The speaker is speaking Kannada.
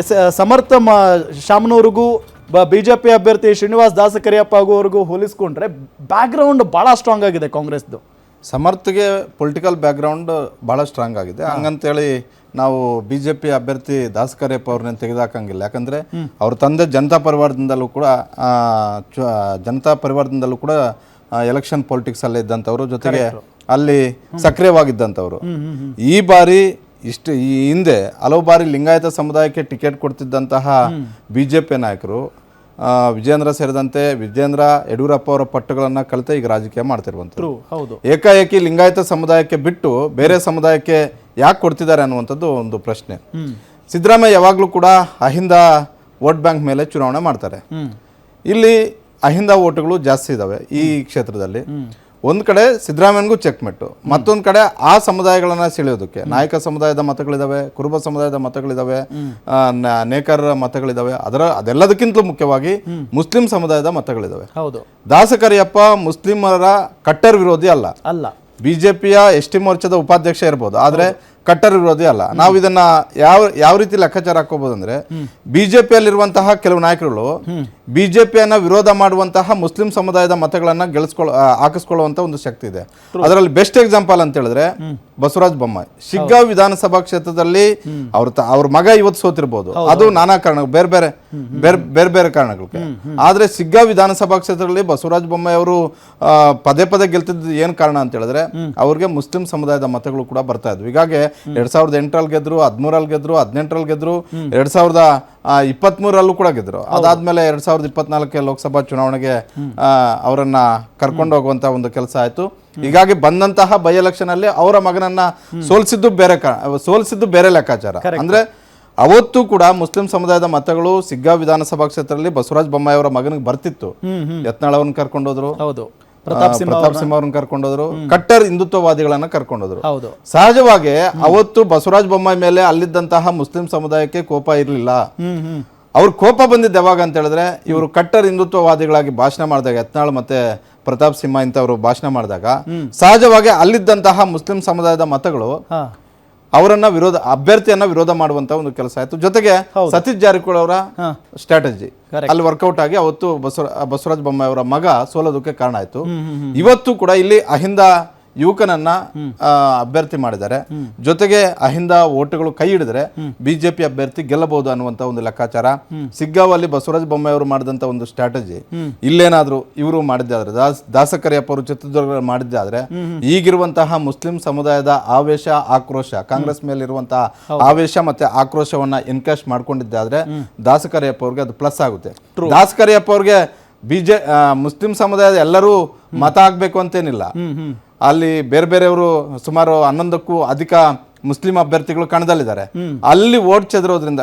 ಎಸ್ ಸಮರ್ಥ ಶಾಮನೂರಿಗೂ ಬಿಜೆಪಿ ಅಭ್ಯರ್ಥಿ ಶ್ರೀನಿವಾಸ್ ದಾಸಕರಿಯಪ್ಪ ಆಗುವವರೆಗೂ ಹೋಲಿಸ್ಕೊಂಡ್ರೆ ಬ್ಯಾಕ್ಗ್ರೌಂಡ್ ಭಾಳ ಸ್ಟ್ರಾಂಗ್ ಆಗಿದೆ ಕಾಂಗ್ರೆಸ್ದು. ಸಮರ್ಥ್ಗೆ ಪೊಲಿಟಿಕಲ್ ಬ್ಯಾಕ್ಗ್ರೌಂಡ್ ಭಾಳ ಸ್ಟ್ರಾಂಗ್ ಆಗಿದೆ. ಹಂಗಂತೇಳಿ ನಾವು ಬಿಜೆಪಿ ಅಭ್ಯರ್ಥಿ ದಾಸಕರಿಯಪ್ಪ ಅವ್ರನ್ನ ತೆಗೆದುಹಾಕಂಗಿಲ್ಲ. ಯಾಕಂದರೆ ಅವ್ರ ತಂದೆ ಜನತಾ ಪರಿವಾರದಿಂದಲೂ ಕೂಡ ಎಲೆಕ್ಷನ್ ಪೊಲಿಟಿಕ್ಸಲ್ಲೇ ಇದ್ದಂಥವ್ರು, ಜೊತೆಗೆ ಅಲ್ಲಿ ಸಕ್ರಿಯವಾಗಿದ್ದಂಥವ್ರು. ಈ ಬಾರಿ ಈ ಹಿಂದೆ ಹಲವು ಬಾರಿ ಲಿಂಗಾಯತ ಸಮುದಾಯಕ್ಕೆ ಟಿಕೆಟ್ ಕೊಡ್ತಿದ್ದಂತಹ ಬಿಜೆಪಿ ನಾಯಕರು ವಿಜೇಂದ್ರ ಸೇರಿದಂತೆ ವಿಜೇಂದ್ರ ಯಡಿಯೂರಪ್ಪ ಅವರ ಪಟ್ಟುಗಳನ್ನು ಕಲಿತೆ ಈಗ ರಾಜಕೀಯ ಮಾಡ್ತಿರುವಂಥದ್ದು. ಏಕಾಏಕಿ ಲಿಂಗಾಯತ ಸಮುದಾಯಕ್ಕೆ ಬಿಟ್ಟು ಬೇರೆ ಸಮುದಾಯಕ್ಕೆ ಯಾಕೆ ಕೊಡ್ತಿದ್ದಾರೆ ಅನ್ನುವಂಥದ್ದು ಒಂದು ಪ್ರಶ್ನೆ. ಸಿದ್ದರಾಮಯ್ಯ ಯಾವಾಗಲೂ ಕೂಡ ಅಹಿಂದ ವೋಟ್ ಬ್ಯಾಂಕ್ ಮೇಲೆ ಚುನಾವಣೆ ಮಾಡ್ತಾರೆ. ಇಲ್ಲಿ ಅಹಿಂದ ವೋಟ್ಗಳು ಜಾಸ್ತಿ ಇದ್ದಾವೆ ಈ ಕ್ಷೇತ್ರದಲ್ಲಿ. ಒಂದು ಕಡೆ ಸಿದ್ದರಾಮಯ್ಯನಿಗೂ ಚೆಕ್ಮೆಟ್ಟು, ಮತ್ತೊಂದು ಕಡೆ ಆ ಸಮುದಾಯಗಳನ್ನ ಸೆಳೆಯೋದಕ್ಕೆ ನಾಯಕ ಸಮುದಾಯದ ಮತಗಳಿದಾವೆ, ಕುರುಬ ಸಮುದಾಯದ ಮತಗಳಿದಾವೆ, ನೇಕಾರ ಮತಗಳಿದಾವೆ. ಅದೆಲ್ಲದಕ್ಕಿಂತಲೂ ಮುಖ್ಯವಾಗಿ ಮುಸ್ಲಿಂ ಸಮುದಾಯದ ಮತಗಳಿದಾವೆ. ದಾಸಕರಿಯಪ್ಪ ಮುಸ್ಲಿಮರ ಕಟ್ಟರ್ ವಿರೋಧಿ ಅಲ್ಲ. ಬಿಜೆಪಿಯ ಎಸ್ಟಿ ಮೋರ್ಚಾದ ಉಪಾಧ್ಯಕ್ಷ ಇರ್ಬೋದು, ಆದ್ರೆ ಕಟ್ಟರ್ ವಿರೋಧಿ ಅಲ್ಲ. ನಾವು ಇದನ್ನ ಯಾವ ರೀತಿ ಲೆಕ್ಕಾಚಾರ ಹಾಕೋಬಹುದು ಅಂದ್ರೆ, ಬಿಜೆಪಿಯಲ್ಲಿರುವಂತಹ ಕೆಲವು ನಾಯಕರುಗಳು ಬಿಜೆಪಿಯನ್ನ ವಿರೋಧ ಮಾಡುವಂತಹ ಮುಸ್ಲಿಂ ಸಮುದಾಯದ ಮತಗಳನ್ನ ಹಾಕಿಸ್ಕೊಳ್ಳುವಂತ ಒಂದು ಶಕ್ತಿ ಇದೆ. ಅದರಲ್ಲಿ ಬೆಸ್ಟ್ ಎಕ್ಸಾಂಪಲ್ ಅಂತ ಹೇಳಿದ್ರೆ ಬಸವರಾಜ ಬೊಮ್ಮಾಯಿ. ಶಿಗ್ಗಾಂವ್ ವಿಧಾನಸಭಾ ಕ್ಷೇತ್ರದಲ್ಲಿ ಅವ್ರ ಮಗ ಇವತ್ತು ಸೋತಿರ್ಬೋದು, ಅದು ನಾನಾ ಕಾರಣ, ಬೇರೆ ಬೇರೆ ಕಾರಣಗಳಿಗೆ. ಆದ್ರೆ ಶಿಗ್ಗಾಂವ್ ವಿಧಾನಸಭಾ ಕ್ಷೇತ್ರದಲ್ಲಿ ಬಸವರಾಜ ಬೊಮ್ಮಾಯಿ ಅವರು ಪದೇ ಪದೇ ಗೆಲ್ತಿದ್ದು ಏನ್ ಕಾರಣ ಅಂತ ಹೇಳಿದ್ರೆ ಅವ್ರಿಗೆ ಮುಸ್ಲಿಂ ಸಮುದಾಯದ ಮತಗಳು ಕೂಡ ಬರ್ತಾ ಇದ್ವು. ಹೀಗಾಗಿ 2008ರಲ್ಲಿ ಗೆದ್ರು, 2013ರಲ್ಲಿ ಗೆದ್ರು, 2018ರಲ್ಲಿ ಗೆದ್ರು, 2023ರಲ್ಲೂ ಕೂಡ ಗೆದ್ರು. ಅದಾದ್ಮೇಲೆ 2024 ಲೋಕಸಭಾ ಚುನಾವಣೆಗೆ ಅವರನ್ನ ಕರ್ಕೊಂಡು ಹೋಗುವಂತ ಒಂದು ಕೆಲಸ ಆಯ್ತು. ಹೀಗಾಗಿ ಬಂದಂತಹ ಬೈ ಎಲೆಕ್ಷನ್ ಅಲ್ಲಿ ಅವರ ಮಗನನ್ನ ಸೋಲಿಸಿದ್ದು ಬೇರೆ ಲೆಕ್ಕಾಚಾರ. ಅಂದ್ರೆ ಅವತ್ತು ಕೂಡ ಮುಸ್ಲಿಂ ಸಮುದಾಯದ ಮತಗಳು ಶಿಗ್ಗಾಂವ್ ವಿಧಾನಸಭಾ ಕ್ಷೇತ್ರದಲ್ಲಿ ಬಸವರಾಜ ಬೊಮ್ಮಾಯಿ ಅವರ ಮಗನಿಗೆ ಬರ್ತಿತ್ತು. ಯತ್ನಾಳ್ ಅವ್ರನ್ನ ಕರ್ಕೊಂಡೋದ್ರು, ಪ್ರತಾಪ್ ಸಿಂಹ ಅವ್ರನ್ನ ಕರ್ಕೊಂಡೋದ್ರು, ಕಟ್ಟರ್ ಹಿಂದುತ್ವವಾದಿಗಳನ್ನ ಕರ್ಕೊಂಡೋದ್ರು. ಸಹಜವಾಗಿ ಅವತ್ತು ಬಸವರಾಜ ಬೊಮ್ಮಾಯಿ ಮೇಲೆ ಅಲ್ಲಿದ್ದಂತಹ ಮುಸ್ಲಿಂ ಸಮುದಾಯಕ್ಕೆ ಕೋಪ ಇರಲಿಲ್ಲ. ಅವ್ರ ಕೋಪ ಬಂದಿದ್ದು ಯಾವಾಗ ಅಂತ ಹೇಳಿದ್ರೆ ಇವರು ಕಟ್ಟರ್ ಹಿಂದುತ್ವವಾದಿಗಳಾಗಿ ಭಾಷಣ ಮಾಡಿದಾಗ, ಯತ್ನಾಳ್ ಮತ್ತೆ ಪ್ರತಾಪ್ ಸಿಂಹ ಇಂಥವ್ರು ಭಾಷಣ ಮಾಡಿದಾಗ ಸಹಜವಾಗಿ ಅಲ್ಲಿದ್ದಂತಹ ಮುಸ್ಲಿಂ ಸಮುದಾಯದ ಮತಗಳು ಅಭ್ಯರ್ಥಿಯನ್ನ ವಿರೋಧ ಮಾಡುವಂತ ಒಂದು ಕೆಲಸ ಆಯ್ತು. ಜೊತೆಗೆ ಸತೀಶ್ ಜಾರಕಿಹೊಳಿ ಅವರ ಸ್ಟ್ರಾಟಜಿ ಅಲ್ಲಿ ವರ್ಕೌಟ್ ಆಗಿ ಅವತ್ತು ಬಸವರಾಜ ಬೊಮ್ಮಾಯಿ ಅವರ ಮಗ ಸೋಲೋದಕ್ಕೆ ಕಾರಣ ಆಯ್ತು. ಇವತ್ತು ಕೂಡ ಇಲ್ಲಿ ಅಹಿಂದ ಯುವಕನನ್ನ ಅಭ್ಯರ್ಥಿ ಮಾಡಿದ್ದಾರೆ. ಜೊತೆಗೆ ಅಹಿಂದ ಓಟುಗಳು ಕೈ ಹಿಡಿದ್ರೆ ಬಿಜೆಪಿ ಅಭ್ಯರ್ಥಿ ಗೆಲ್ಲಬಹುದು ಅನ್ನುವಂತ ಒಂದು ಲೆಕ್ಕಾಚಾರ. ಸಿಗ್ಗಾಂವಲ್ಲಿ ಬಸವರಾಜ ಬೊಮ್ಮಾಯಿ ಅವರು ಮಾಡಿದಂತ ಒಂದು ಸ್ಟ್ರಾಟಜಿ ಇಲ್ಲೇನಾದ್ರೂ ಇವರು ಮಾಡಿದ್ದಾದ್ರೆ, ದಾಸಕರಿಯಪ್ಪ ಅವರು ಚಿತ್ರದುರ್ಗ ಮಾಡಿದ್ದಾದ್ರೆ, ಈಗಿರುವಂತಹ ಮುಸ್ಲಿಂ ಸಮುದಾಯದ ಆವೇಶ ಆಕ್ರೋಶ, ಕಾಂಗ್ರೆಸ್ ಮೇಲಿರುವಂತಹ ಆವೇಶ ಮತ್ತೆ ಆಕ್ರೋಶವನ್ನ ಎನ್ಕ್ಯಾಶ್ ಮಾಡ್ಕೊಂಡಿದ್ದಾದ್ರೆ ದಾಸಕರಿಯಪ್ಪ ಅವ್ರಿಗೆ ಅದು ಪ್ಲಸ್ ಆಗುತ್ತೆ. ದಾಸಕರಿಯಪ್ಪ ಅವ್ರಿಗೆ ಮುಸ್ಲಿಂ ಸಮುದಾಯದ ಎಲ್ಲರೂ ಮತ ಹಾಕ್ಬೇಕು ಅಂತೇನಿಲ್ಲ. ಅಲ್ಲಿ ಬೇರೆಯವರು ಸುಮಾರು 11ಕ್ಕೂ ಅಧಿಕ ಮುಸ್ಲಿಂ ಅಭ್ಯರ್ಥಿಗಳು ಕಣದಲ್ಲಿದ್ದಾರೆ. ಅಲ್ಲಿ ಓಟ್ ಚೆದರೋದ್ರಿಂದ